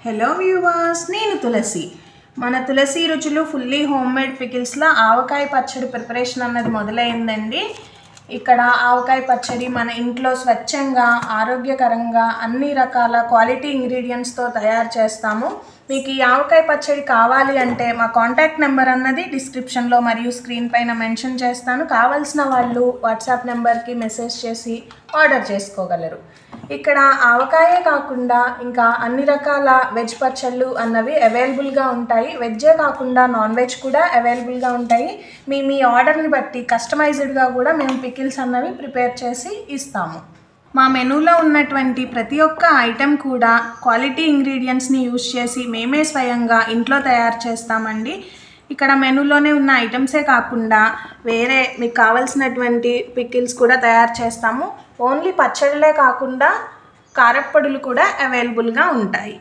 Hello viewers, నేను తులసి. మన తులసి రుచులు ఫుల్లీ హోమ్ మేడ్ పికిల్స్లో ఆవకాయ పచ్చడి ప్రిపరేషన్ అన్నది మొదలైందండి. ఇక్కడ ఆవకాయ పచ్చడి మన ఇంట్లో స్వచ్ఛంగా ఆరోగ్యకరంగా అన్ని రకాల క్వాలిటీ ఇంగ్రీడియంట్స్తో తయారు చేస్తాము. మీకు ఈ ఆవకాయ పచ్చడి కావాలి అంటే మా కాంటాక్ట్ నెంబర్ అన్నది డిస్క్రిప్షన్లో మరియు స్క్రీన్ పైన మెన్షన్ చేస్తాను. కావాల్సిన వాళ్ళు వాట్సాప్ నెంబర్కి మెసేజ్ చేసి ఆర్డర్ చేసుకోగలరు. ఇక్కడ ఆవకాయే కాకుండా ఇంకా అన్ని రకాల వెజ్ పచ్చళ్ళు అన్నవి అవైలబుల్గా ఉంటాయి. వెజ్జే కాకుండా నాన్ వెజ్ కూడా అవైలబుల్గా ఉంటాయి. మీ ఆర్డర్ని బట్టి కస్టమైజ్డ్గా కూడా మేము పికిల్స్ అన్నవి ప్రిపేర్ చేసి ఇస్తాము. మా మెనూలో ఉన్నటువంటి ప్రతి ఒక్క ఐటెం కూడా క్వాలిటీ ఇంగ్రీడియంట్స్ని యూజ్ చేసి మేమే స్వయంగా ఇంట్లో తయారు చేస్తామండి. ఇక్కడ మెనూలోనే ఉన్న ఐటమ్సే కాకుండా వేరే మీకు కావాల్సినటువంటి పికిల్స్ కూడా తయారు చేస్తాము. ఓన్లీ పచ్చళ్ళే కాకుండా కారప్పొడులు కూడా అవైలబుల్గా ఉంటాయి.